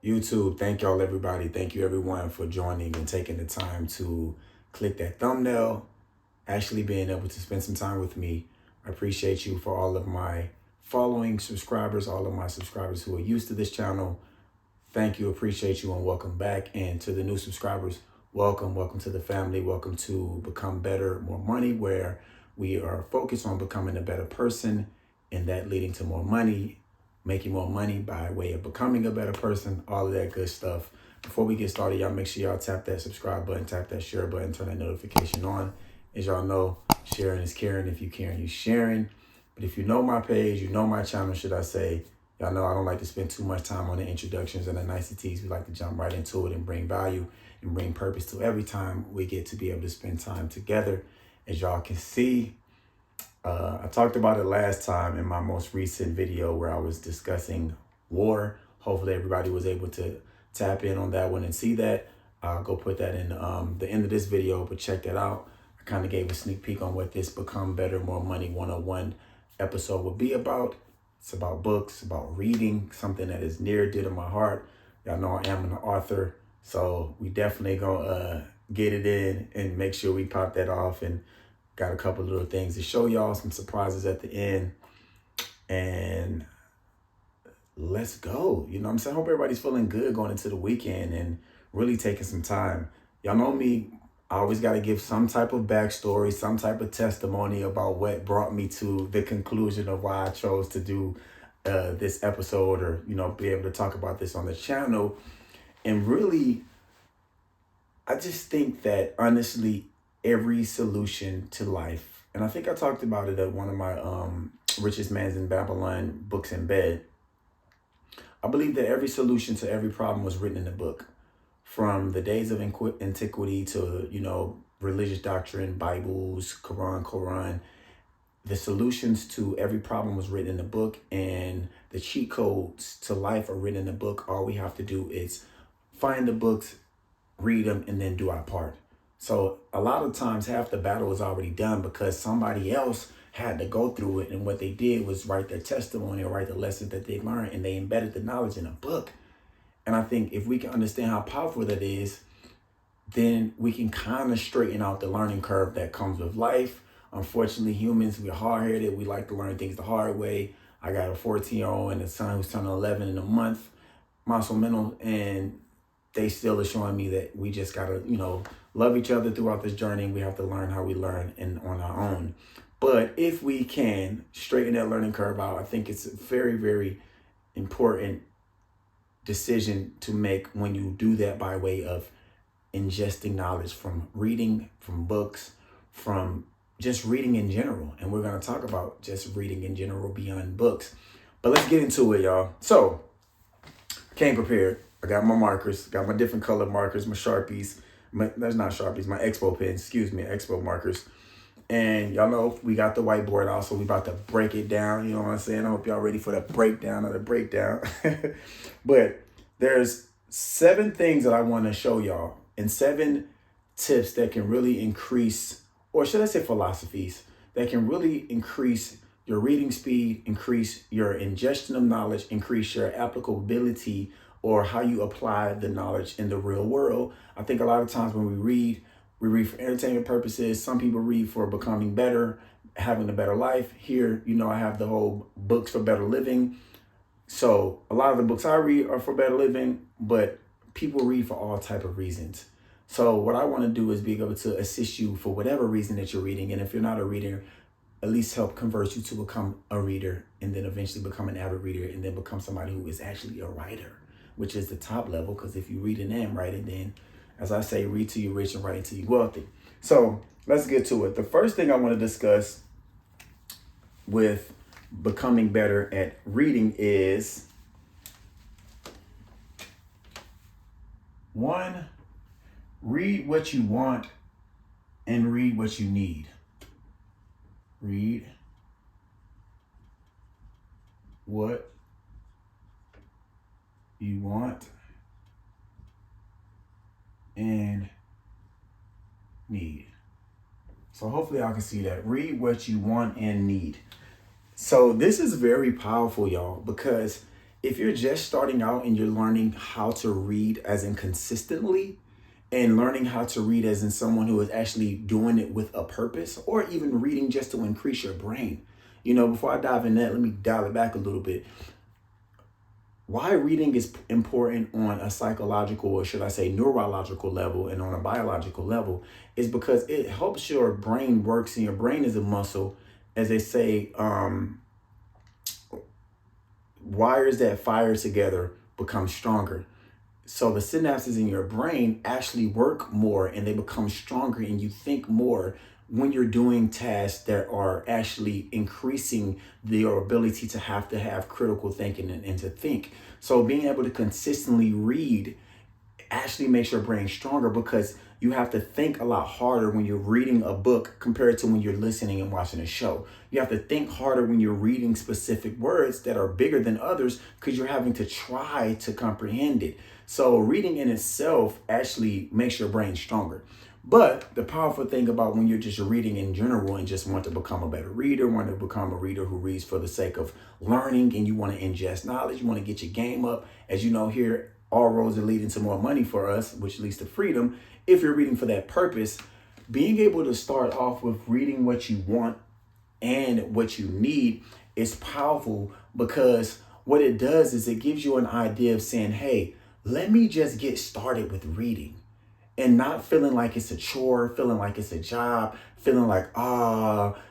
YouTube, thank y'all everybody. Thank you everyone for joining and taking the time to click that thumbnail, actually being able to spend some time with me. I appreciate you for all of my following subscribers, all of my subscribers who are used to this channel. Thank you, appreciate you, and welcome back. And to the new subscribers, welcome to the family. Welcome to Become Better, More Money, where we are focused on becoming a better person and that leading to more money, making more money by way of becoming a better person, all of that good stuff. Before we get started, y'all make sure y'all tap that subscribe button, tap that share button, turn that notification on. As y'all know, sharing is caring. If you caring, you sharing. But if you know my page, you know my channel, should I say, y'all know I don't like to spend too much time on the introductions and the niceties. We like to jump right into it and bring value and bring purpose to every time we get to be able to spend time together. As y'all can see, I talked about it last time in my most recent video where I was discussing war. Hopefully everybody was able to tap in on that one and see that. I'll go put that in the end of this video, but check that out. I kind of gave a sneak peek on what this Become Better, More Money 101 episode will be about. It's about books, about reading, something that is near and dear to my heart. Y'all know I am an author, so we definitely gonna get it in and make sure we pop that off, and got a couple little things to show y'all, some surprises at the end, and let's go. You know what I'm saying? I hope everybody's feeling good going into the weekend and really taking some time. Y'all know me, I always got to give some type of backstory, some type of testimony about what brought me to the conclusion of why I chose to do this episode, or, you know, be able to talk about this on the channel. And really, I just think that honestly, every solution to life, and I think I talked about it at one of my Richest Man's in Babylon books in bed. I believe that every solution to every problem was written in a book. From the days of antiquity to, you know, religious doctrine, Bibles, Quran, the solutions to every problem was written in the book, and the cheat codes to life are written in the book. All we have to do is find the books, read them, and then do our part. So a lot of times half the battle is already done because somebody else had to go through it, and what they did was write their testimony or write the lessons that they learned, and they embedded the knowledge in a book. And I think if we can understand how powerful that is, then we can kind of straighten out the learning curve that comes with life. Unfortunately, humans, we're hard-headed. We like to learn things the hard way. I got a 14-year-old and a son who's turning 11 in a month, muscle mental, and they still are showing me that we just got to, you know, love each other throughout this journey. We have to learn how we learn and on our own. But if we can straighten that learning curve out, I think it's a very, very important decision to make when you do that by way of ingesting knowledge from reading, from books, from just reading in general. And we're going to talk about just reading in general beyond books. But let's get into it, y'all. So, came prepared. I got my markers, got my different color markers, my Sharpies. That's not Sharpies, my Expo pens, Expo markers. And y'all know we got the whiteboard out, so we about to break it down. You know what I'm saying? I hope y'all ready for the breakdown of the breakdown. But there's 7 things that I want to show y'all, and 7 tips that can really increase, or should I say philosophies, that can really increase your reading speed, increase your ingestion of knowledge, increase your applicability, or how you apply the knowledge in the real world. I think a lot of times when we read for entertainment purposes. Some people read for becoming better, having a better life. Here, you know, I have the whole books for better living. So a lot of the books I read are for better living, but people read for all type of reasons. So what I want to do is be able to assist you for whatever reason that you're reading. And if you're not a reader, at least help convert you to become a reader, and then eventually become an avid reader, and then become somebody who is actually a writer, which is the top level. Because if you read and write it, then, as I say, read till you're rich and write till you're wealthy. So let's get to it. The first thing I want to discuss with becoming better at reading is 1, read what you want and read what you need. Read what you want and need. So hopefully I can see that. Read what you want and need. So this is very powerful, y'all, because if you're just starting out and you're learning how to read as in consistently, and learning how to read as in someone who is actually doing it with a purpose, or even reading just to increase your brain. Before I dive in that, let me dial it back a little bit. Why reading is important on a psychological, or should I say neurological level, and on a biological level, is because it helps your brain works, and your brain is a muscle. As they say, wires that fire together become stronger. So the synapses in your brain actually work more, and they become stronger, and you think more when you're doing tasks that are actually increasing your ability to have critical thinking and to think. So being able to consistently read actually makes your brain stronger, because you have to think a lot harder when you're reading a book compared to when you're listening and watching a show. You have to think harder when you're reading specific words that are bigger than others, because you're having to try to comprehend it. So reading in itself actually makes your brain stronger. But the powerful thing about when you're just reading in general and just want to become a better reader, want to become a reader who reads for the sake of learning, and you want to ingest knowledge, you want to get your game up. As you know, here, all roads are leading to more money for us, which leads to freedom. If you're reading for that purpose, being able to start off with reading what you want and what you need is powerful, because what it does is it gives you an idea of saying, hey, let me just get started with reading. And not feeling like it's a chore, feeling like it's a job, feeling like,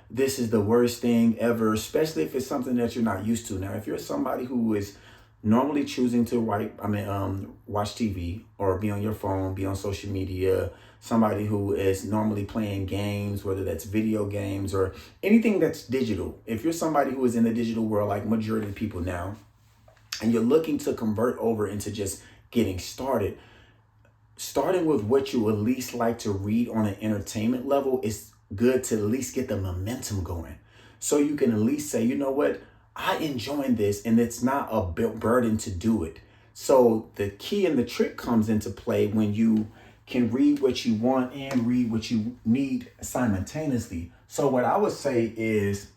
this is the worst thing ever, especially if it's something that you're not used to. Now, if you're somebody who is normally choosing to watch TV or be on your phone, be on social media, somebody who is normally playing games, whether that's video games or anything that's digital. If you're somebody who is in the digital world, like majority of people now, and you're looking to convert over into just getting started, starting with what you at least like to read on an entertainment level is good, to at least get the momentum going. So you can at least say, you know what, I enjoy this, and it's not a burden to do it. So the key and the trick comes into play when you can read what you want and read what you need simultaneously. So what I would say is,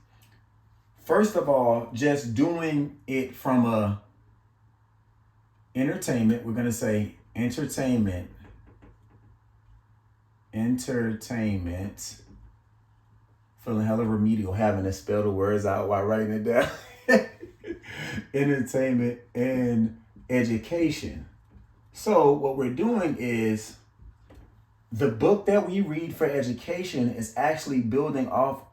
first of all, just doing it from a entertainment, we're going to say entertainment, feeling hella remedial, having to spell the words out while writing it down. Entertainment and education. So what we're doing is, the book that we read for education is actually building off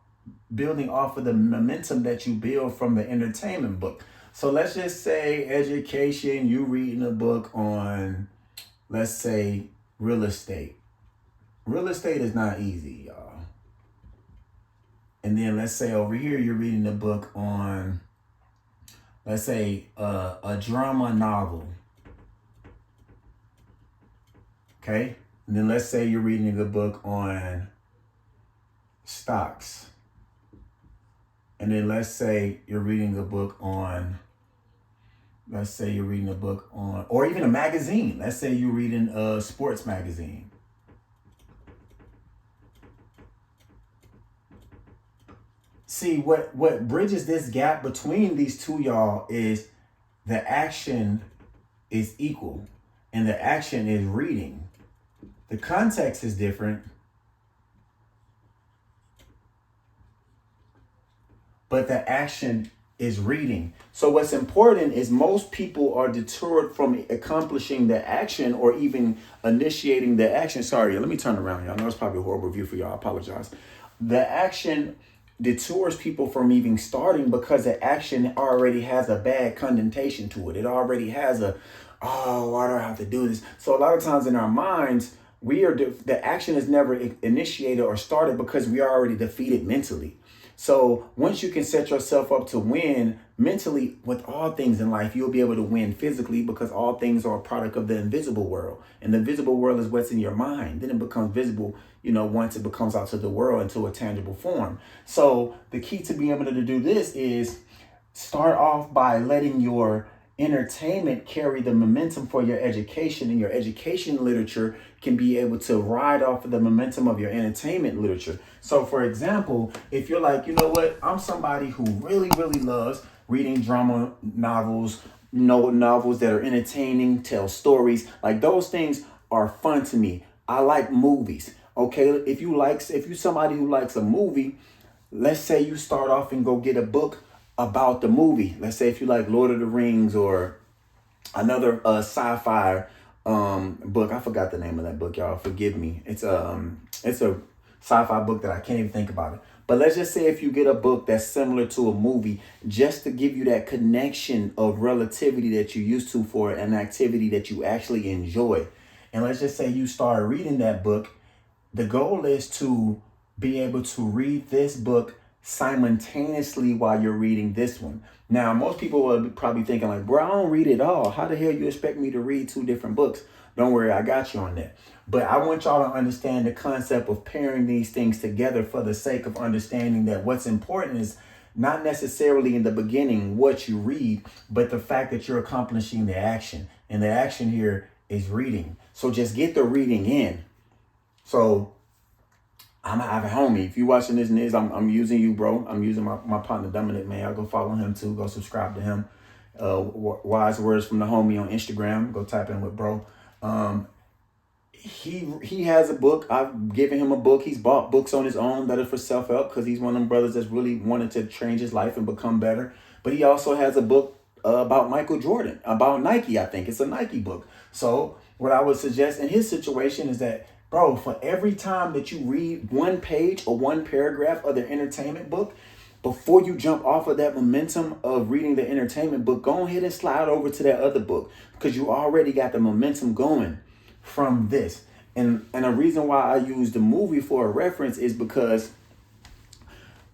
of the momentum that you build from the entertainment book. So let's just say education, you reading a book on, let's say, real estate. Real estate is not easy, y'all. And then let's say over here, you're reading a book on, let's say, a drama novel. Okay? And then let's say you're reading a book on stocks. And then let's say you're reading a book on, or even a magazine. Let's say you're reading a sports magazine. See, what bridges this gap between these two, y'all, is the action is equal, and the action is reading. The context is different, but the action is reading. So what's important is most people are deterred from accomplishing the action or even initiating the action. Sorry, let me turn around. Y'all know it's probably a horrible view for y'all. I apologize. The action detours people from even starting, because the action already has a bad connotation to it. It already has why do I have to do this? So a lot of times in our minds, the action is never initiated or started because we are already defeated mentally. So once you can set yourself up to win mentally with all things in life, you'll be able to win physically, because all things are a product of the invisible world. And the visible world is what's in your mind. Then it becomes visible, once it becomes out to the world into a tangible form. So the key to being able to do this is start off by letting your entertainment carry the momentum for your education, and your education literature can be able to ride off of the momentum of your entertainment literature. So for example, if you're like, you know what, I'm somebody who really, really loves reading drama novels, novels that are entertaining, tell stories. Like those things are fun to me. I like movies. Okay, if you somebody who likes a movie, let's say you start off and go get a book about the movie. Let's say if you like Lord of the Rings or another sci-fi book. I forgot the name of that book, y'all. Forgive me. It's a sci-fi book that I can't even think about it. But let's just say if you get a book that's similar to a movie, just to give you that connection of relativity that you used to for an activity that you actually enjoy. And let's just say you start reading that book. The goal is to be able to read this book simultaneously while you're reading this one. Now, most people will probably thinking like, bro, I don't read it all. How the hell you expect me to read two different books? Don't worry, I got you on that. But I want y'all to understand the concept of pairing these things together for the sake of understanding that what's important is not necessarily in the beginning what you read, but the fact that you're accomplishing the action. And the action here is reading. So just get the reading in. So I'm an avid homie. If you watching this, Niz, I'm using you, bro. I'm using my partner Dominic, man. Y'all go follow him too. Go subscribe to him. Wise words from the homie on Instagram. Go type in with bro. He has a book. I've given him a book. He's bought books on his own that are for self-help because he's one of them brothers that's really wanted to change his life and become better. But he also has a book about Michael Jordan, about Nike, I think. It's a Nike book. So what I would suggest in his situation is that, bro, for every time that you read one page or one paragraph of the entertainment book, before you jump off of that momentum of reading the entertainment book, go ahead and slide over to that other book because you already got the momentum going from this. And a reason why I use the movie for a reference is because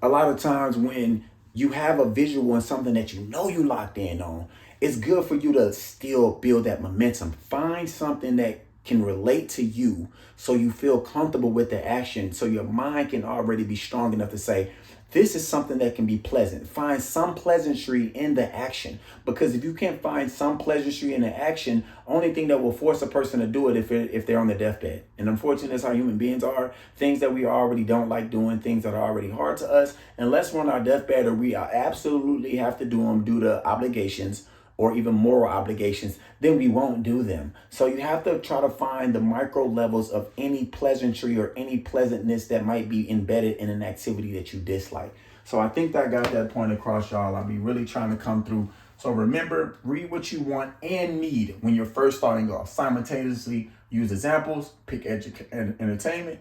a lot of times when you have a visual and something that you locked in on, it's good for you to still build that momentum. Find something that can relate to you so you feel comfortable with the action, so your mind can already be strong enough to say, this is something that can be pleasant. Find some pleasantry in the action, because if you can't find some pleasantry in the action, only thing that will force a person to do it if they're on the deathbed. And unfortunately, that's how human beings are. Things that we already don't like doing, things that are already hard to us, unless we're on our deathbed or we absolutely have to do them due to obligations or even moral obligations, then we won't do them. So you have to try to find the micro levels of any pleasantry or any pleasantness that might be embedded in an activity that you dislike. So I think that I got that point across, y'all. I'll be really trying to come through. So remember, read what you want and need when you're first starting off. Simultaneously use examples, pick entertainment,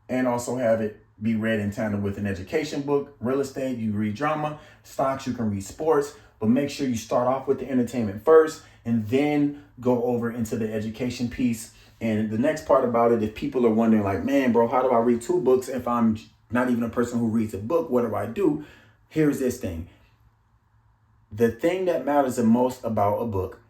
and also have it be read in tandem with an education book. Real estate, you read drama. Stocks, you can read sports. But make sure you start off with the entertainment first and then go over into the education piece. And the next part about it, if people are wondering like, man, bro, how do I read two books if I'm not even a person who reads a book? What do I do? Here's this thing. The thing that matters the most about a book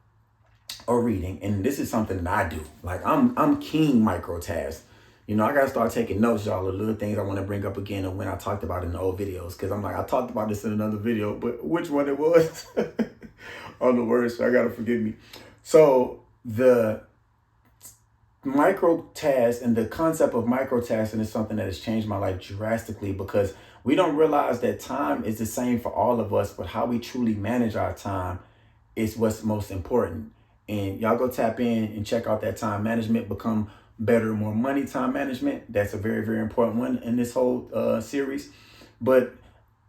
or reading, and this is something that I do, like I'm king microtask. You know, I gotta start taking notes, y'all, of little things I want to bring up again and when I talked about it in the old videos. Because I'm like, I talked about this in another video, but which one it was? On the words, so I gotta forgive me. So the micro task and the concept of microtasking is something that has changed my life drastically, because we don't realize that time is the same for all of us, but how we truly manage our time is what's most important. And y'all go tap in and check out that time management, become better, more money, time management. That's a very, very important one in this whole series. But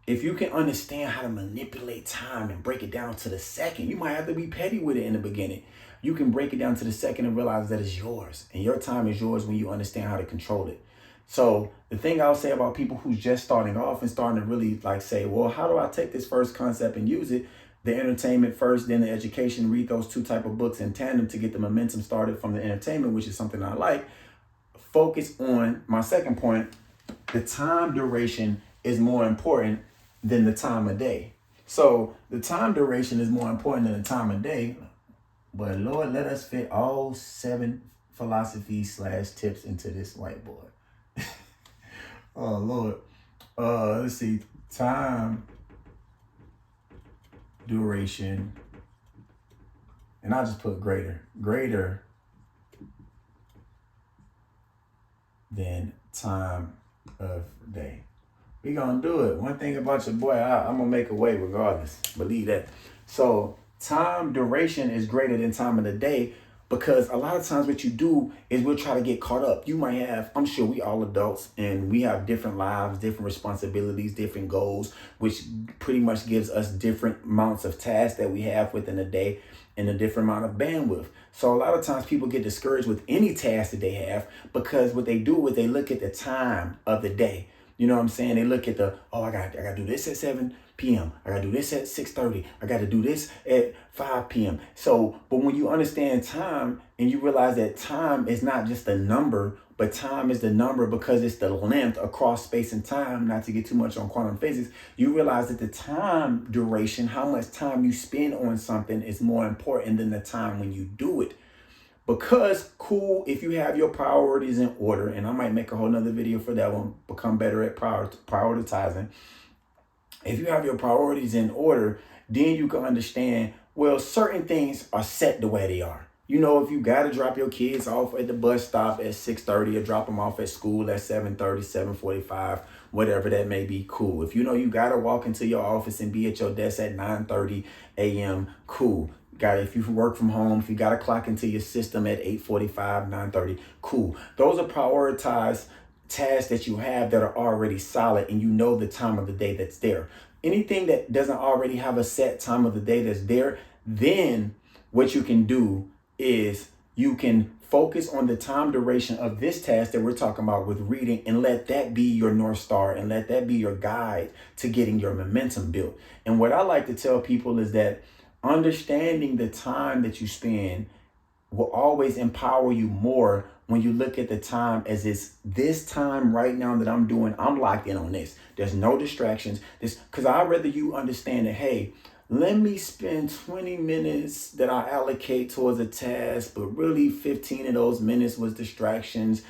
if you can understand how to manipulate time and break it down to the second, you might have to be petty with it in the beginning. You can break it down to the second and realize that it's yours. And your time is yours when you understand how to control it. So the thing I'll say about people who's just starting off and starting to really like say, well, how do I take this first concept and use it? The entertainment first, then the education, read those two type of books in tandem to get the momentum started from the entertainment, which is something I like. Focus on my second point. The time duration is more important than the time of day. So the time duration is more important than the time of day. But Lord, let us fit all 7 philosophies / tips into this whiteboard. Oh, Lord. Let's see. Time duration. And I'll just put greater than time of day. We gonna do it. One thing about your boy, I'm gonna make a way regardless. Believe that. So time duration is greater than time of the day, because a lot of times what you do is we'll try to get caught up. You might have, I'm sure we all adults and we have different lives, different responsibilities, different goals, which pretty much gives us different amounts of tasks that we have within a day and a different amount of bandwidth. So a lot of times people get discouraged with any task that they have, because what they do is they look at the time of the day. You know what I'm saying? They look at I gotta do this at 7 p.m. I gotta do this at 6:30. I gotta do this at 5 p.m. So, but when you understand time and you realize that time is not just a number, but time is the number because it's the length across space and time, not to get too much on quantum physics, you realize that the time duration, how much time you spend on something, is more important than the time when you do it. Because cool, if you have your priorities in order, and I might make a whole nother video for that one, become better at prioritizing. If you have your priorities in order, then you can understand, well, certain things are set the way they are. You know, if you got to drop your kids off at the bus stop at 6:30 or drop them off at school at 7:30, 7:45, whatever that may be, cool. If you know you got to walk into your office and be at your desk at 9:30 a.m., cool. If you work from home, if you got to clock into your system at 8:45, 9:30, cool. Those are prioritized tasks that you have that are already solid, and you know the time of the day that's there. Anything that doesn't already have a set time of the day that's there, then what you can do is you can focus on the time duration of this task that we're talking about with reading, and let that be your North Star, and let that be your guide to getting your momentum built. And what I like to tell people is that understanding the time that you spend will always empower you more when you look at the time as this time right now that I'm doing, I'm locked in on this. There's no distractions. Because I'd rather you understand that, hey, let me spend 20 minutes that I allocate towards a task, but really 15 of those minutes was distractions.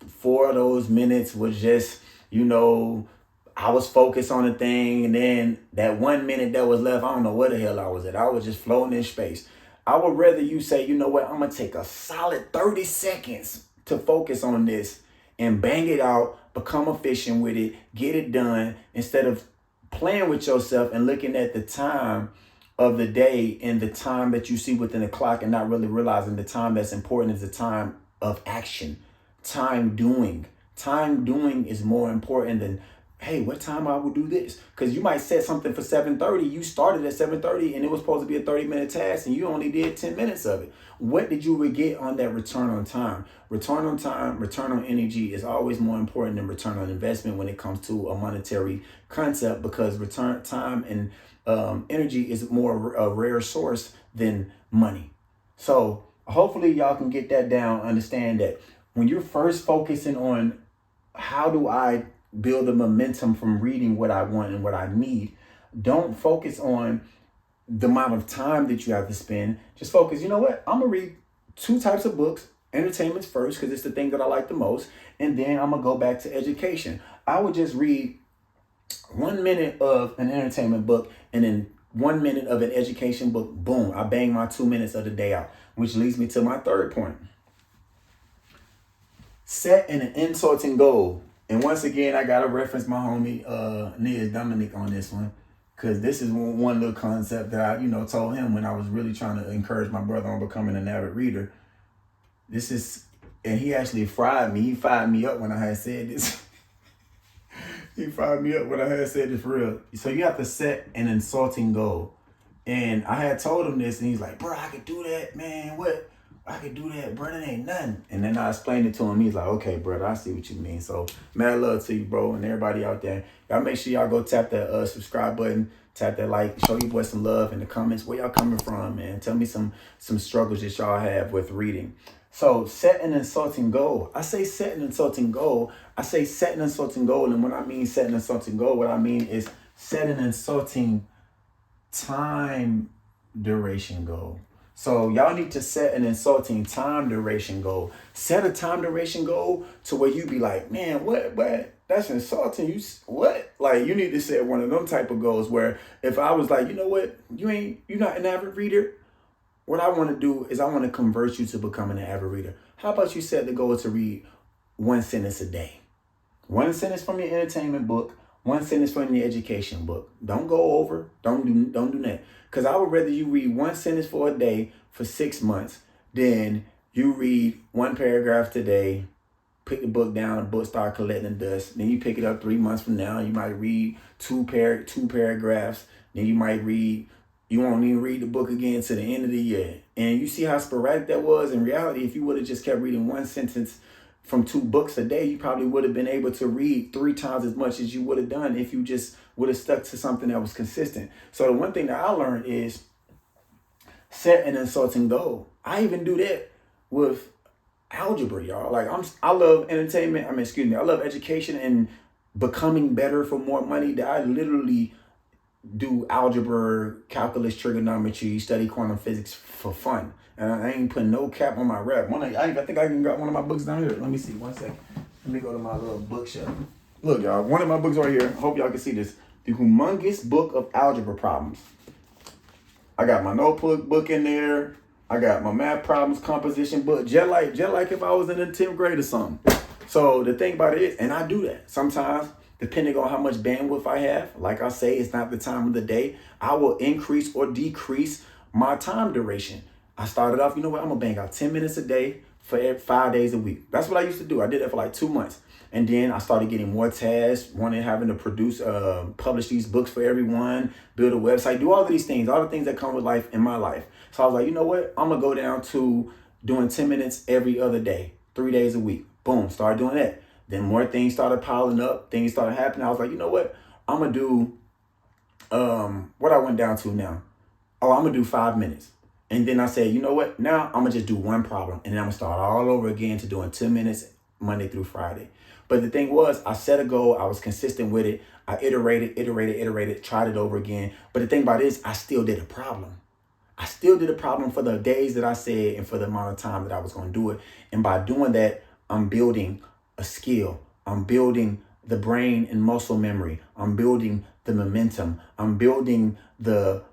4 of those minutes was just, I was focused on a thing, and then that 1 minute that was left, I don't know where the hell I was at. I was just floating in space. I would rather you say, you know what, I'm going to take a solid 30 seconds to focus on this and bang it out, become efficient with it, get it done, instead of playing with yourself and looking at the time of the day and the time that you see within the clock and not really realizing the time that's important is the time of action. Time doing. Time doing is more important than, hey, what time I will do this? Because you might set something for 7:30. You started at 7:30 and it was supposed to be a 30-minute task and you only did 10 minutes of it. What did you get on that return on time? Return on time, return on energy is always more important than return on investment when it comes to a monetary concept, because return time and energy is more a rare source than money. So hopefully y'all can get that down. Understand that when you're first focusing on how do I build the momentum from reading what I want and what I need, don't focus on the amount of time that you have to spend. Just focus, you know what? I'm going to read 2 types of books. Entertainment's first because it's the thing that I like the most. And then I'm going to go back to education. I would just read 1 minute of an entertainment book and then 1 minute of an education book. Boom, I bang my 2 minutes of the day out, which leads me to my third point. Set an insulting goal. And once again, I got to reference my homie, Nia Dominic on this one. Because this is one little concept that I, told him when I was really trying to encourage my brother on becoming an avid reader. And he actually fried me. He fired me up when I had said this. He fired me up when I had said this for real. So you have to set an insulting goal. And I had told him this and he's like, bro, I could do that, man. What? I could do that, bro. It ain't nothing. And then I explained it to him. He's like, okay, brother, I see what you mean. So mad love to you, bro, and everybody out there. Y'all make sure y'all go tap that subscribe button, tap that like, show your boy some love in the comments. Where y'all coming from, man? Tell me some struggles that y'all have with reading. So set an insulting goal. I say set an insulting goal. I say set an insulting goal. And when I mean set an insulting goal, what I mean is set an insulting time duration goal. So y'all need to set an insulting time duration goal. Set a time duration goal to where you be like, man, what? That's insulting. What? Like, you need to set one of them type of goals where if I was like, you know what, you're not an avid reader. What I want to do is I want to convert you to becoming an avid reader. How about you set the goal to read 1 sentence a day? 1 sentence from your entertainment book, One sentence from the education book. Don't go over. Don't do that. Because I would rather you read one sentence for a day for 6 months than you read one paragraph today, put the book down, the book start collecting dust. Then you pick it up 3 months from now. You might read two paragraphs. Then you won't even read the book again to the end of the year. And you see how sporadic that was? In reality, if you would have just kept reading one sentence from 2 books a day, you probably would have been able to read 3 times as much as you would have done if you just would have stuck to something that was consistent. So the one thing that I learned is set an insulting goal. I even do that with algebra, y'all. Like I love entertainment. I love education and becoming better for more money. That I literally do algebra, calculus, trigonometry, study quantum physics for fun. And I ain't putting no cap on my rep. I think I even got one of my books down here. Let me see, 1 second. Let me go to my little bookshelf. Look, y'all, one of my books right here. Hope y'all can see this. The Humongous Book of Algebra Problems. I got my notebook book in there. I got my math problems, composition book. Just like if I was in the 10th grade or something. So the thing about it is, and I do that sometimes, depending on how much bandwidth I have. Like I say, it's not the time of the day. I will increase or decrease my time duration. I started off, you know what, I'm gonna bang out 10 minutes a day for 5 days a week. That's what I used to do. I did that for like 2 months. And then I started getting more tasks, having to publish these books for everyone, build a website, do all of these things, all the things that come with life in my life. So I was like, you know what, I'm gonna go down to doing 10 minutes every other day, 3 days a week. Boom, started doing that. Then more things started piling up, things started happening. I was like, you know what, I'm gonna do what I went down to now. Oh, I'm gonna do 5 minutes. And then I said, you know what? Now I'm gonna just do one problem, and then I'm gonna start all over again to doing 10 minutes Monday through Friday. But the thing was, I set a goal, I was consistent with it, I iterated, tried it over again. But the thing about it is, I still did a problem. I still did a problem for the days that I said and for the amount of time that I was gonna do it. And by doing that, I'm building a skill. I'm building the brain and muscle memory. I'm building the momentum. I'm building the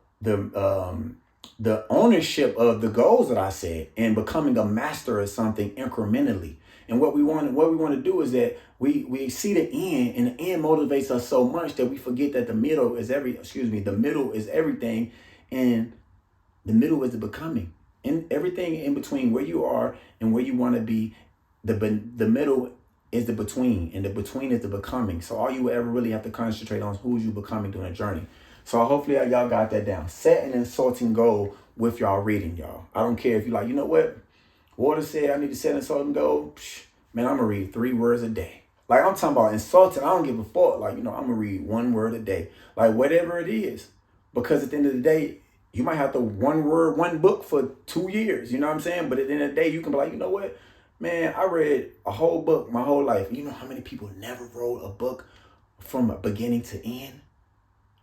ownership of the goals that I said and becoming a master of something incrementally. And what we want to do is that we see the end, and the end motivates us so much that we forget that the middle is everything, and the middle is the becoming. And everything in between where you are and where you want to be, the middle is the between, and the between is the becoming. So all you will ever really have to concentrate on is who you becoming during the journey. So hopefully y'all got that down. Set an insulting goal with y'all reading, y'all. I don't care if you're like, you know what? Water said I need to set an insulting goal. Man, I'm going to read 3 words a day. Like, I'm talking about insulting. I don't give a fuck. Like, I'm going to read 1 word a day. Like, whatever it is. Because at the end of the day, you might have to 1 word, 1 book for 2 years. You know what I'm saying? But at the end of the day, you can be like, you know what? Man, I read a whole book my whole life. You know how many people never wrote a book from beginning to end?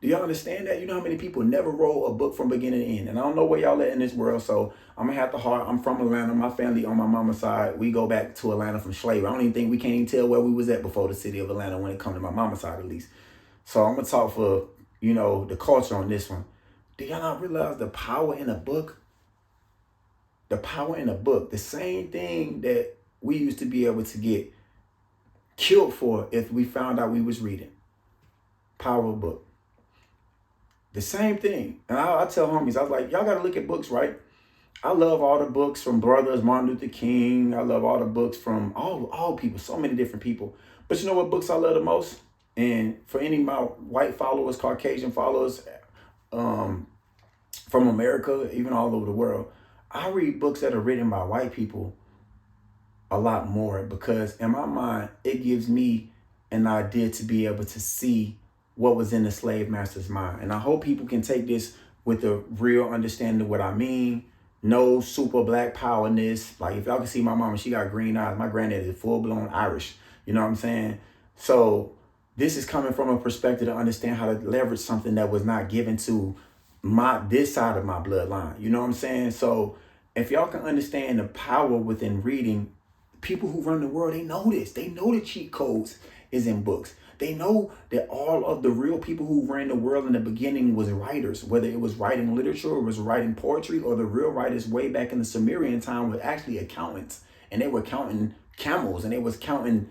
Do y'all understand that? You know how many people never wrote a book from beginning to end? And I don't know where y'all at in this world, so I'm going to have to heart. I'm from Atlanta. My family on my mama's side, we go back to Atlanta from slavery. I don't even think we can't even tell where we was at before the city of Atlanta when it comes to my mama's side, at least. So I'm going to talk for, the culture on this one. Do y'all not realize the power in a book? The power in a book. The same thing that we used to be able to get killed for if we found out we was reading. Power of a book. The same thing. And I tell homies, I was like, y'all got to look at books, right? I love all the books from brothers, Martin Luther King. I love all the books from all people, so many different people. But you know what books I love the most? And for any of my white followers, Caucasian followers from America, even all over the world, I read books that are written by white people a lot more, because in my mind, it gives me an idea to be able to see what was in the slave master's mind. And I hope people can take this with a real understanding of what I mean. No super black powerness. Like, if y'all can see my mama, she got green eyes. My granddad is full-blown Irish. You know what I'm saying? So this is coming from a perspective to understand how to leverage something that was not given to this side of my bloodline. You know what I'm saying? So if y'all can understand the power within reading, people who run the world, they know this. They know the cheat codes is in books. They know that all of the real people who ran the world in the beginning was writers, whether it was writing literature or was writing poetry, or the real writers way back in the Sumerian time were actually accountants, and they were counting camels, and they was counting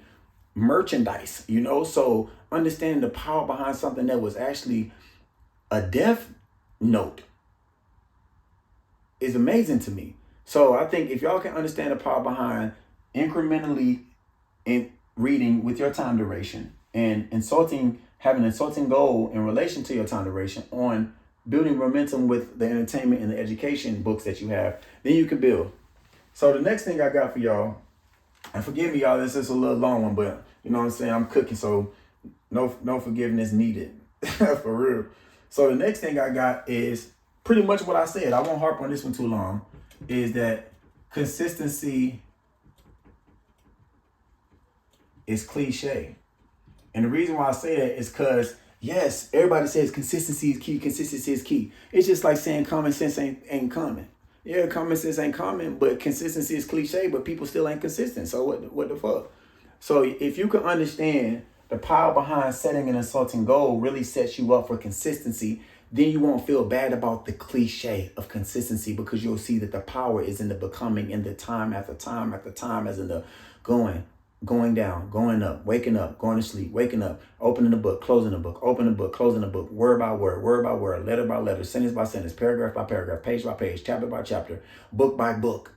merchandise, So understanding the power behind something that was actually a death note is amazing to me. So I think if y'all can understand the power behind incrementally in reading with your time duration and having an insulting goal in relation to your time duration on building momentum with the entertainment and the education books that you have, then you can build. So the next thing I got for y'all, and forgive me, y'all, this is a little long one, but you know what I'm saying? I'm cooking, so no forgiveness needed. For real. So the next thing I got is pretty much what I said. I won't harp on this one too long. Is that consistency is cliche. And the reason why I say that is because, yes, everybody says consistency is key. Consistency is key. It's just like saying common sense ain't common. Yeah, common sense ain't common, but consistency is cliche, but people still ain't consistent. So what the fuck? So if you can understand the power behind setting an insulting goal really sets you up for consistency, then you won't feel bad about the cliche of consistency, because you'll see that the power is in the becoming, in the time after time after time, as in the going down, going up, waking up, going to sleep, waking up, opening the book, closing the book, opening the book, closing the book, word by word, letter by letter, sentence by sentence, paragraph by paragraph, page by page, chapter by chapter, book by book,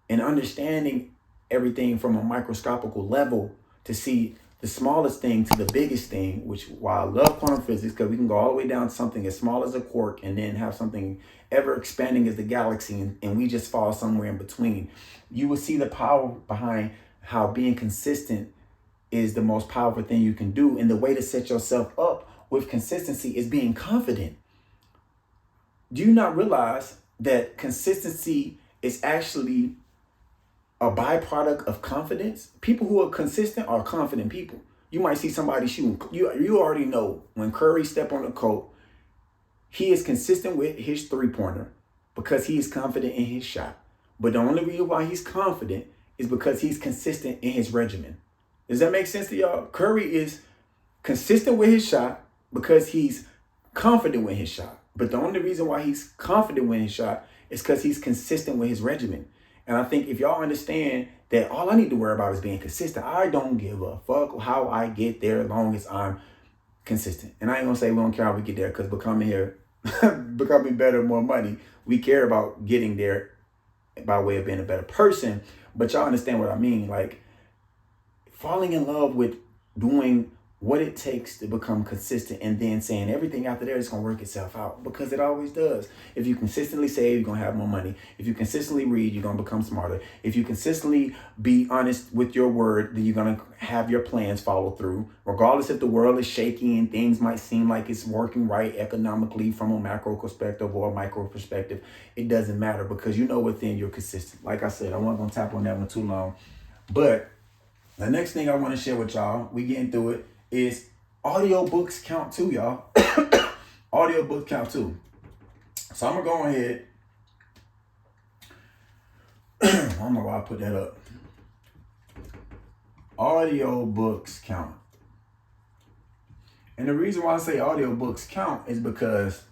and understanding everything from a microscopical level to see the smallest thing to the biggest thing, which, while I love quantum physics, because we can go all the way down to something as small as a quark and then have something ever expanding as the galaxy, and we just fall somewhere in between. You will see the power behind how being consistent is the most powerful thing you can do. And the way to set yourself up with consistency is being confident. Do you not realize that consistency is actually a byproduct of confidence? People who are consistent are confident people. You might see somebody shooting. You already know when Curry step on the court, he is consistent with his three-pointer because he is confident in his shot. But the only reason why he's confident is because he's consistent in his regimen. Does that make sense to y'all? Curry is consistent with his shot because he's confident with his shot. But the only reason why he's confident with his shot is because he's consistent with his regimen. And I think if y'all understand that all I need to worry about is being consistent, I don't give a fuck how I get there as long as I'm consistent. And I ain't gonna say we don't care how we get there, because becoming better, more money, we care about getting there by way of being a better person. But y'all understand what I mean. Like, falling in love with doing what it takes to become consistent and then saying everything after there is going to work itself out, because it always does. If you consistently save, you're going to have more money. If you consistently read, you're going to become smarter. If you consistently be honest with your word, then you're going to have your plans follow through, regardless if the world is shaky and things might seem like it's working right economically from a macro perspective or a micro perspective. It doesn't matter, because you know within you're consistent. Like I said, I wasn't going to tap on that one too long. But the next thing I want to share with y'all, we getting through it, is audiobooks count too, y'all. Audiobooks count too. So I'm gonna go ahead. I don't know why I put that up. Audiobooks count. And the reason why I say audiobooks count is because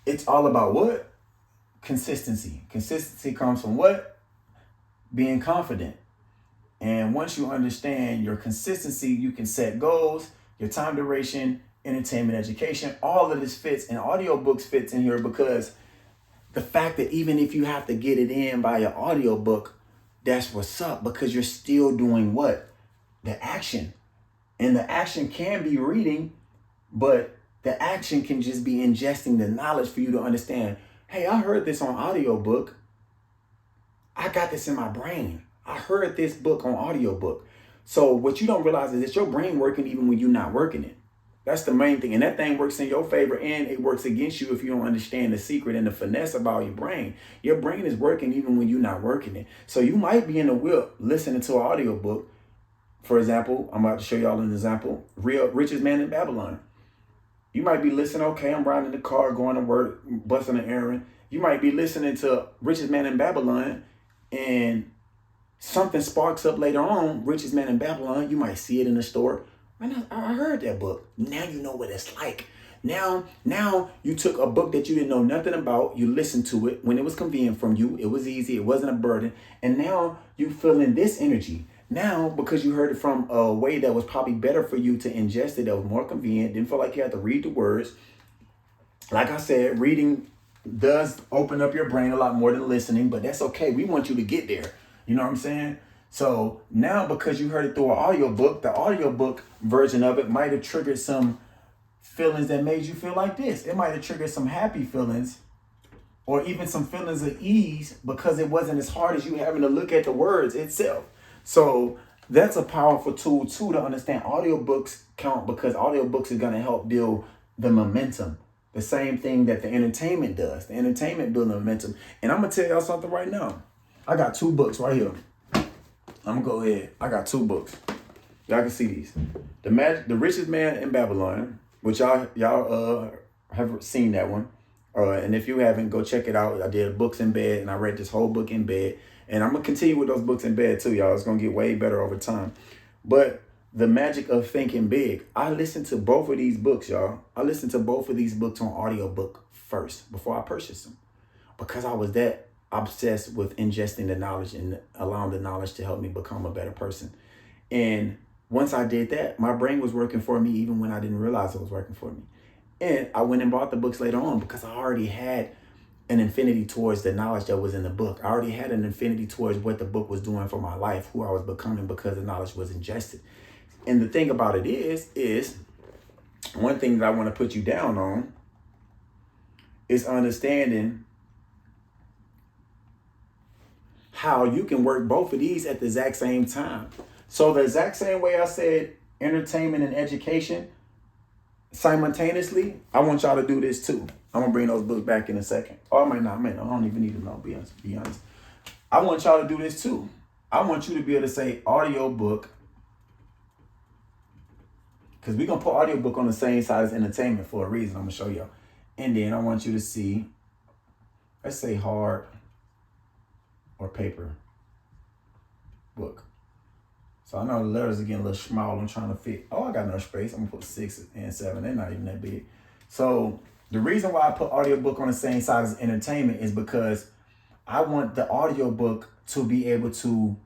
it's all about what? Consistency. Consistency comes from what? Being confident. And once you understand your consistency, you can set goals, your time duration, entertainment, education. All of this fits, and audiobooks fits in here, because the fact that even if you have to get it in by your audiobook, that's what's up, because you're still doing what? The action. And the action can be reading, but the action can just be ingesting the knowledge for you to understand, hey, I heard this on audiobook. I got this in my brain. I heard this book on audiobook. So what you don't realize is that your brain working even when you're not working it. That's the main thing. And that thing works in your favor, and it works against you if you don't understand the secret and the finesse about your brain. Your brain is working even when you're not working it. So you might be in the wheel listening to an audiobook. For example, I'm about to show y'all an example. Richest Man in Babylon. You might be listening, okay, I'm riding in the car, going to work, busting an errand. You might be listening to Richest Man in Babylon, and something sparks up later on, Richest Man in Babylon. You might see it in the store. Man, I heard that book. Now you know what it's like. Now you took a book that you didn't know nothing about. You listened to it when it was convenient from you. It was easy. It wasn't a burden. And now you feeling this energy. Now, because you heard it from a way that was probably better for you to ingest it, that was more convenient, didn't feel like you had to read the words. Like I said, reading does open up your brain a lot more than listening, but that's okay. We want you to get there. You know what I'm saying? So now, because you heard it through an audiobook, the audiobook version of it might have triggered some feelings that made you feel like this. It might have triggered some happy feelings or even some feelings of ease because it wasn't as hard as you having to look at the words itself. So that's a powerful tool too to understand. Audiobooks count because audiobooks are going to help build the momentum. The same thing that the entertainment does. The entertainment builds momentum. And I'm going to tell y'all something right now. I got 2 books right here. I'm going to go ahead. I got 2 books. Y'all can see these. The Richest Man in Babylon, which y'all have seen that one. And if you haven't, go check it out. I did books in bed and I read this whole book in bed. And I'm going to continue with those books in bed too, y'all. It's going to get way better over time. But The Magic of Thinking Big. I listened to both of these books, y'all. I listened to both of these books on audiobook first before I purchased them. Because I was that obsessed with ingesting the knowledge and allowing the knowledge to help me become a better person. And once I did that, my brain was working for me even when I didn't realize it was working for me. And I went and bought the books later on because I already had an infinity towards the knowledge that was in the book. I already had an infinity towards what the book was doing for my life, who I was becoming because the knowledge was ingested. And the thing about it is one thing that I want to put you down on is understanding how you can work both of these at the exact same time. So the exact same way I said entertainment and education simultaneously, I want y'all to do this too. I'm going to bring those books back in a second. Or I might not. I don't even need to know, be honest. I want y'all to do this too. I want you to be able to say audiobook, because we're going to put audiobook on the same side as entertainment for a reason. I'm going to show y'all. And then I want you to see, let's say hard or paper book. So I know the letters are getting a little small. I'm trying to fit. Oh, I got enough space. I'm going to put 6 and 7. They're not even that big. So the reason why I put audiobook on the same side as entertainment is because I want the audiobook to be able to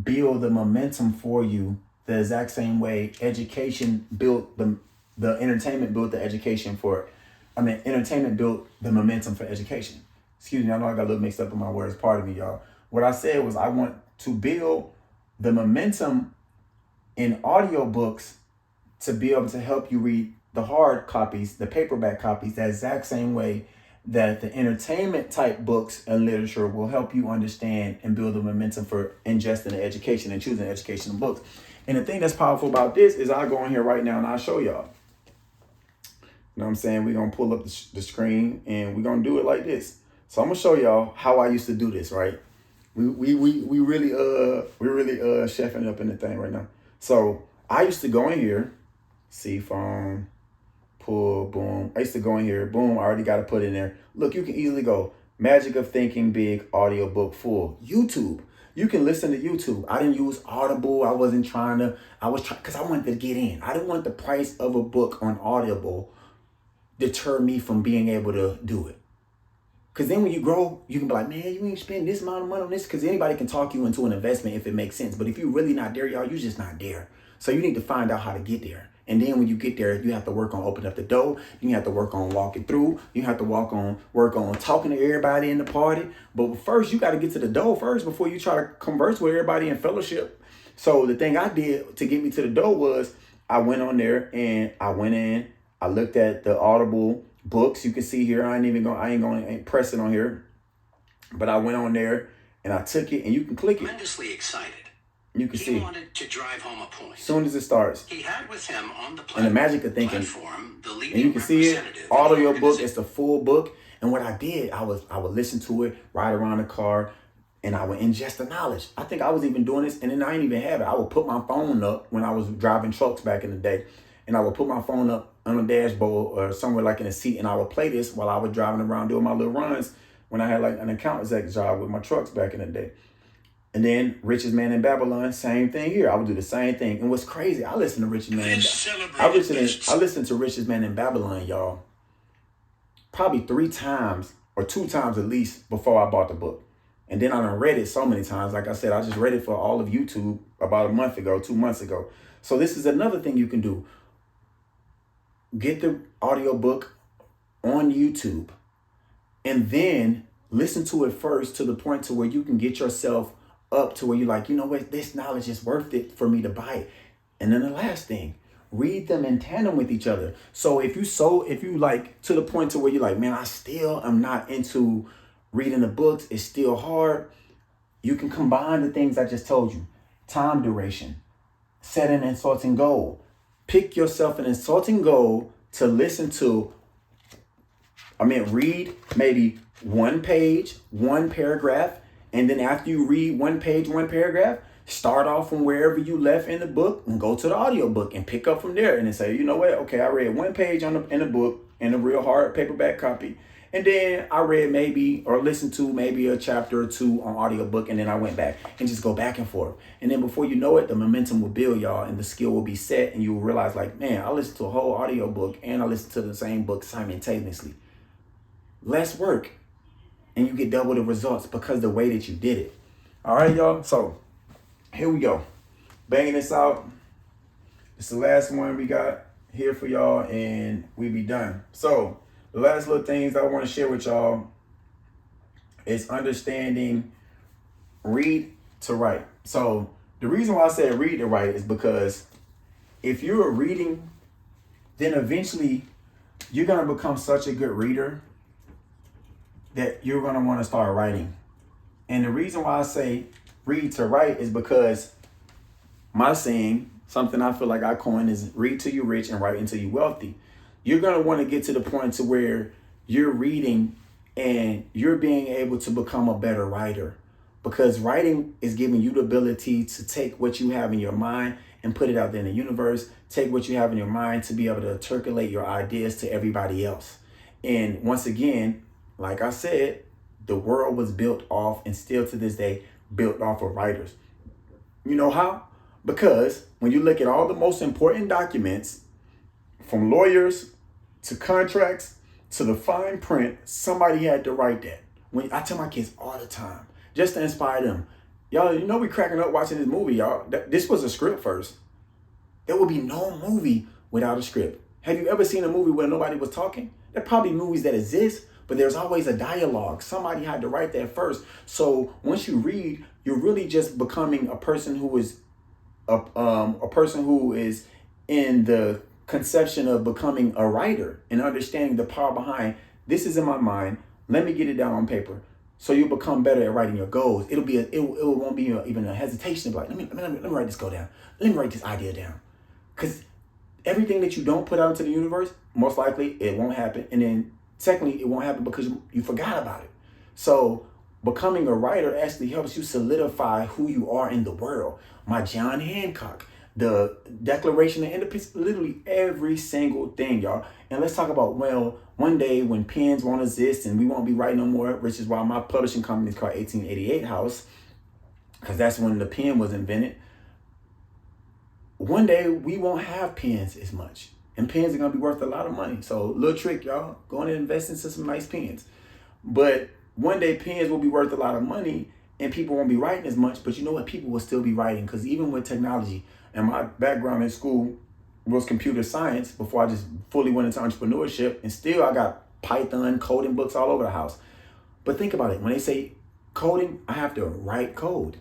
build the momentum for you the exact same way education built the entertainment built the education for, entertainment built the momentum for education. Excuse me, I know I got a little mixed up in my words. Pardon me, y'all. What I said was I want to build the momentum in audiobooks to be able to help you read the hard copies, the paperback copies, the exact same way that the entertainment type books and literature will help you understand and build the momentum for ingesting the education and choosing educational books. And the thing that's powerful about this is I'll go in here right now and I'll show y'all. You know what I'm saying? We're going to pull up the screen and we're going to do it like this. So I'm going to show y'all how I used to do this, right? We really chefing up in the thing right now. So I used to go in here, see phone, pull, boom. I used to go in here, boom, I already got to put in there. Look, you can easily go Magic of Thinking Big audiobook full. YouTube. You can listen to YouTube. I didn't use Audible. I was trying because I wanted to get in. I didn't want the price of a book on Audible deter me from being able to do it. Because then when you grow, you can be like, man, you ain't spend this amount of money on this. Because anybody can talk you into an investment if it makes sense. But if you're really not there, y'all, you're just not there. So you need to find out how to get there. And then when you get there, you have to work on opening up the door. You have to work on walking through. You have to work on talking to everybody in the party. But first, you got to get to the door first before you try to converse with everybody in fellowship. So the thing I did to get me to the door was I went on there and I went in. I looked at the Audible books. You can see here, I ain't pressing on here. But I went on there and I took it and you can click it. Tremendously excited. You can see. He wanted to drive home a point. As soon as it starts. He had with him on the and the Magic of Thinking. platform, the leading and you can see it, audio book, it's the full book. And what I did, I would listen to it, ride around the car, and I would ingest the knowledge. I think I was even doing this, and then I didn't even have it. I would put my phone up when I was driving trucks back in the day, and I would put my phone up on the dashboard or somewhere like in a seat, and I would play this while I was driving around doing my little runs when I had like an account exec job with my trucks back in the day. And then Richest Man in Babylon, same thing here. I would do the same thing. And what's crazy, I listened to Richest Man. I listened to Richest Man in Babylon, y'all, probably 3 times or 2 times at least before I bought the book. And then I done read it so many times. Like I said, I just read it for all of YouTube about a month ago, 2 months ago. So this is another thing you can do. Get the audiobook on YouTube and then listen to it first to the point to where you can get yourself up to where you're like, you know what, this knowledge is worth it for me to buy it. And then the last thing, read them in tandem with each other. So if you like to the point to where you're like, man, I still am not into reading the books, it's still hard, you can combine the things I just told you. Time duration, set an insulting goal. Pick yourself an insulting goal to listen to. Read maybe one page, one paragraph, and then after you read one page, one paragraph, start off from wherever you left in the book and go to the audiobook and pick up from there and then say, you know what? Okay, I read one page in the book in a real hard paperback copy. And then I read listened to maybe a chapter or two on audiobook, and then I went back and just go back and forth. And then before you know it, the momentum will build, y'all, and the skill will be set, and you will realize, like, man, I listened to a whole audiobook and I listened to the same book simultaneously. Less work, and you get double the results because the way that you did it. All right, y'all. So here we go. Banging this out. It's the last one we got here for y'all, and we be done. So the last little things I want to share with y'all is understanding read to write. So the reason why I said read to write is because if you're reading, then eventually you're going to become such a good reader that you're going to want to start writing. And the reason why I say read to write is because my saying, something I feel like I coined, is read till you're rich and write until you're wealthy. You're going to want to get to the point to where you're reading and you're being able to become a better writer, because writing is giving you the ability to take what you have in your mind and put it out there in the universe, take what you have in your mind to be able to articulate your ideas to everybody else. And once again, like I said, the world was built off, and still to this day, built off of writers. You know how? Because when you look at all the most important documents, from lawyers to contracts to the fine print, somebody had to write that. When I tell my kids all the time, just to inspire them, y'all, you know we cracking up watching this movie, y'all. This was a script first. There would be no movie without a script. Have you ever seen a movie where nobody was talking? There are probably movies that exist, but there's always a dialogue. Somebody had to write that first. So once you read, you're really just becoming a person who is a person who is in the conception of becoming a writer and understanding the power behind, this is in my mind, let me get it down on paper. So you'll become better at writing your goals. It won't be even a hesitation to be like, let me write this goal down. Let me write this idea down. Because everything that you don't put out into the universe, most likely it won't happen. And then secondly, it won't happen because you forgot about it. So becoming a writer actually helps you solidify who you are in the world. My John Hancock, the Declaration of Independence, literally every single thing, y'all. And let's talk about, well, one day when pens won't exist and we won't be writing no more, which is why my publishing company is called 1888 House, because that's when the pen was invented. One day we won't have pens as much, and pens are going to be worth a lot of money. So little trick, y'all, go and invest into some nice pens. But one day pens will be worth a lot of money and people won't be writing as much, but you know what? People will still be writing, because even with technology, and my background in school was computer science before I just fully went into entrepreneurship, and still I got Python coding books all over the house. But think about it. When they say coding, I have to write code.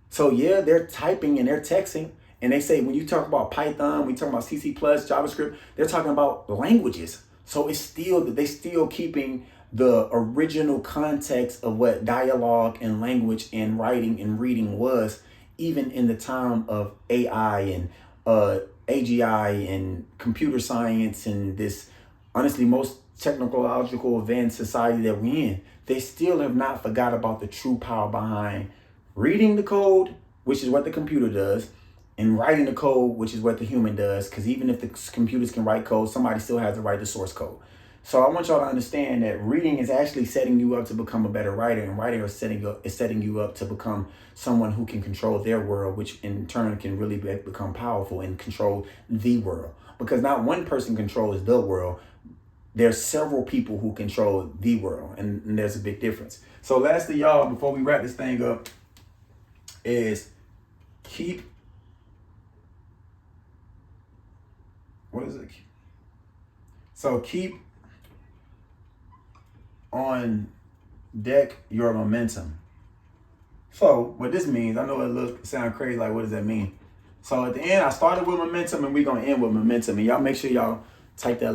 So yeah, they're typing and they're texting, and they say when you talk about Python, we talk about CC+, JavaScript, they're talking about languages. So it's still, they still keeping the original context of what dialogue and language and writing and reading was, even in the time of AI and AGI and computer science and this, honestly, most technological advanced society that we're in. They still have not forgot about the true power behind reading the code, which is what the computer does, and writing the code, which is what the human does. Because even if the computers can write code, somebody still has to write the source code. So I want y'all to understand that reading is actually setting you up to become a better writer, and writing is setting you up to become someone who can control their world, which in turn can really become powerful and control the world. Because not one person controls the world. there's several people who control the world, and there's a big difference. So lastly, y'all, before we wrap this thing up, is keep, what is it? So keep on deck your momentum. So what this means, I know it sound crazy, like what does that mean? So at the end, I started with momentum, and we're gonna end with momentum. And y'all make sure y'all type that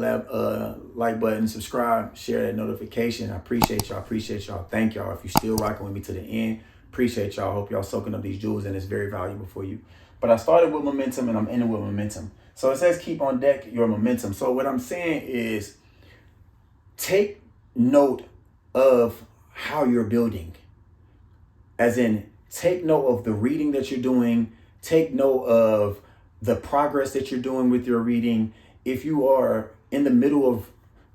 like button, subscribe, share that notification. I appreciate y'all. Thank y'all. If you're still rocking with me to the end, appreciate y'all. Hope y'all soaking up these jewels, and it's very valuable for you. But I started with momentum, and I'm ending with momentum. So it says keep on deck your momentum. So what I'm saying is take note of how you're building. As in, take note of the reading that you're doing. Take note of the progress that you're doing with your reading. If you are in the middle of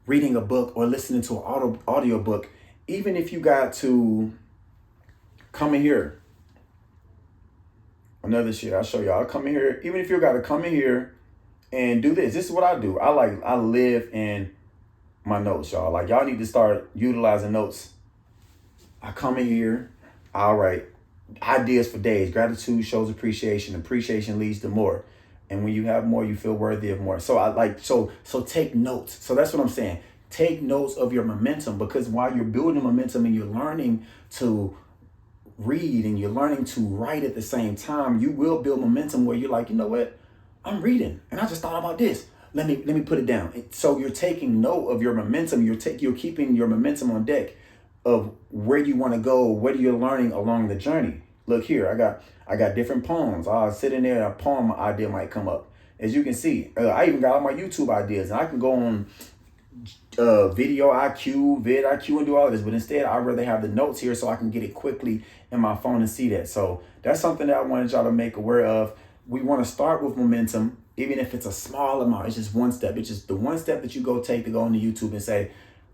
reading a book or listening to an audiobook, even if you got to come in here, another shit I'll show y'all. I'll come in here, even if you got to come in here and do this. This is what I do. I live in my notes, y'all. Like, y'all need to start utilizing notes. I come in here, all right, ideas for days. Gratitude shows appreciation. Appreciation leads to more. And when you have more, you feel worthy of more. So so take notes. So that's what I'm saying. Take notes of your momentum, because while you're building momentum and you're learning to read and you're learning to write at the same time, you will build momentum where you're like, you know what? I'm reading and I just thought about this. Let me put it down. So you're taking note of your momentum. You're keeping your momentum on deck of where you want to go, what you're learning along the journey. Look here, I got different poems. I'll sit in there, a poem idea might come up. As you can see, I even got all my YouTube ideas, and I can go on video IQ, vid IQ, and do all of this. But instead, I'd rather have the notes here so I can get it quickly in my phone and see that. So that's something that I wanted y'all to make aware of. We want to start with momentum, even if it's a small amount. It's just one step. It's just the one step that you take to go on to YouTube and say,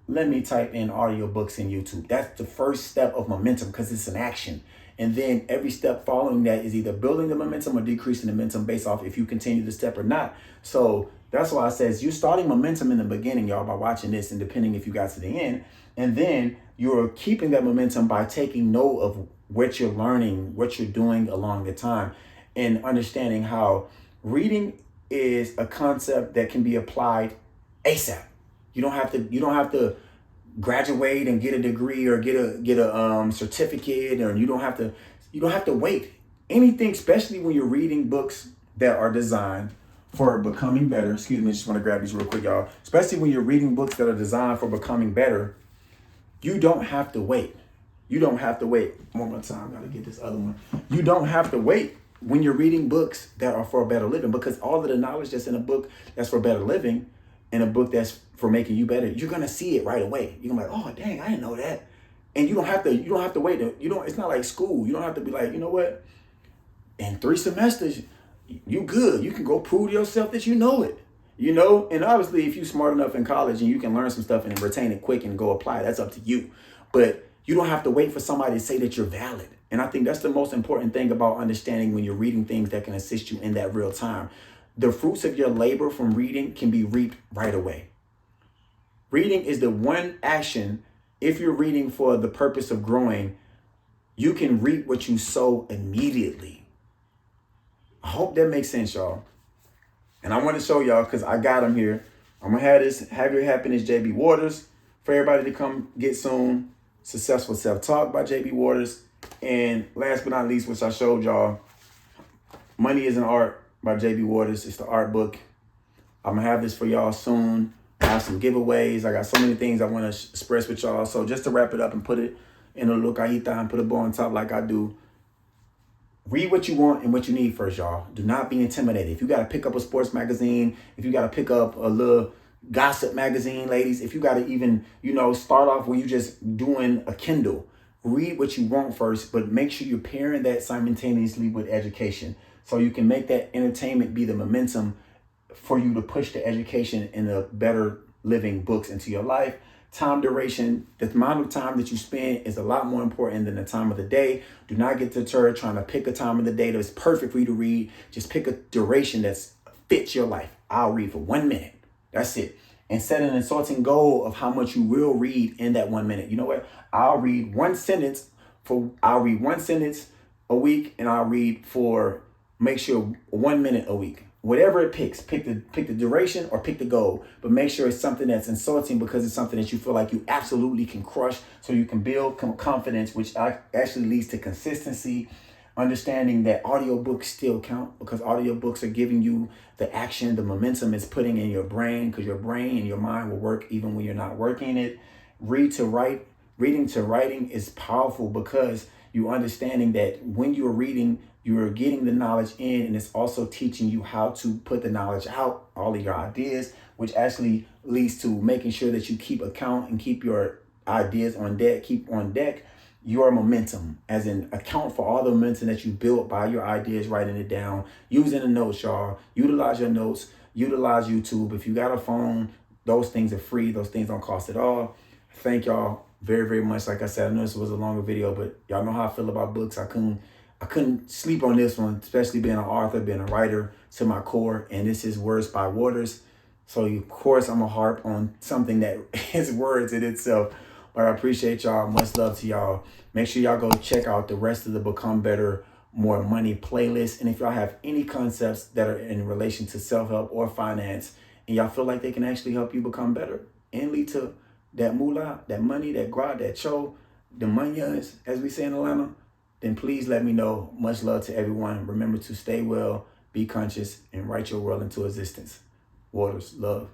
let me type in audiobooks in YouTube. That's the first step of momentum, because it's an action. And then every step following that is either building the momentum or decreasing the momentum based off if you continue the step or not. So that's why I says you're starting momentum in the beginning, y'all, by watching this, and depending if you got to the end. And then you're keeping that momentum by taking note of what you're learning, what you're doing along the time, and understanding how reading is a concept that can be applied ASAP. You don't have to graduate and get a degree or get a certificate, or you don't have to wait. Anything, especially when you're reading books that are designed for becoming better. Excuse me, just want to grab these real quick, y'all. Especially when you're reading books that are designed for becoming better, you don't have to wait. You don't have to wait. One more time, gotta get this other one. You don't have to wait when you're reading books that are for better living, because all of the knowledge that's in a book that's for better living, in a book that's for making you better, you're gonna see it right away. You're gonna be like, oh dang, I didn't know that. And you don't have to wait. It's not like school. You don't have to be like, you know what? In 3 semesters, you good. You can go prove to yourself that you know it. And obviously if you're smart enough in college and you can learn some stuff and retain it quick and go apply, that's up to you. But you don't have to wait for somebody to say that you're valid. And I think that's the most important thing about understanding when you're reading things that can assist you in that real time. The fruits of your labor from reading can be reaped right away. Reading is the one action, if you're reading for the purpose of growing, you can reap what you sow immediately. I hope that makes sense, y'all. And I want to show y'all, because I got them here. I'm going to have this Have Your Happiness JB Waters for everybody to come get soon. Successful Self-Talk by JB Waters. And last but not least, which I showed y'all, Money is an Art by JB Waters. It's the art book. I'm going to have this for y'all soon. I have some giveaways. I got so many things I want to express with y'all. So just to wrap it up and put it in a little cajita and put a bow on top like I do, read what you want and what you need first, y'all. Do not be intimidated. If you got to pick up a sports magazine, if you got to pick up a little gossip magazine, ladies, if you got to even, start off where you just doing a Kindle, read what you want first, but make sure you're pairing that simultaneously with education, so you can make that entertainment be the momentum for you to push the education and the better living books into your life. Time duration, the amount of time that you spend is a lot more important than the time of the day. Do not get deterred trying to pick a time of the day that's perfect for you to read. Just pick a duration that fits your life. I'll read for 1 minute. That's it. and set an insulting goal of how much you will read in that 1 minute. You know what? I'll read one sentence a week, and I'll read for, make sure, 1 minute a week. Whatever it picks, pick the duration or pick the goal, but make sure it's something that's insulting because it's something that you feel like you absolutely can crush, so you can build confidence, which actually leads to consistency. Understanding that audiobooks still count, because audiobooks are giving you the action, the momentum is putting in your brain, because your brain and your mind will work even when you're not working it. Reading to writing is powerful, because you understanding that when you're reading, you're getting the knowledge in, and it's also teaching you how to put the knowledge out, all of your ideas, which actually leads to making sure that you keep account and keep your ideas on deck, keep on deck your momentum, as in account for all the momentum that you built by your ideas, writing it down, using the notes, y'all. Utilize your notes, utilize YouTube. If you got a phone, those things are free. Those things don't cost at all. Thank y'all very, very much. Like I said, I know this was a longer video, but y'all know how I feel about books. I couldn't sleep on this one, especially being an author, being a writer to my core. And this is Words by Waters. So of course I'm gonna harp on something that is words in itself. But I appreciate y'all. Much love to y'all. Make sure y'all go check out the rest of the Become Better, More Money playlist. And if y'all have any concepts that are in relation to self-help or finance, and y'all feel like they can actually help you become better and lead to that moolah, that money, that grad, that cho, the monions, as we say in Atlanta, then please let me know. Much love to everyone. Remember to stay well, be conscious, and write your world into existence. Waters, love.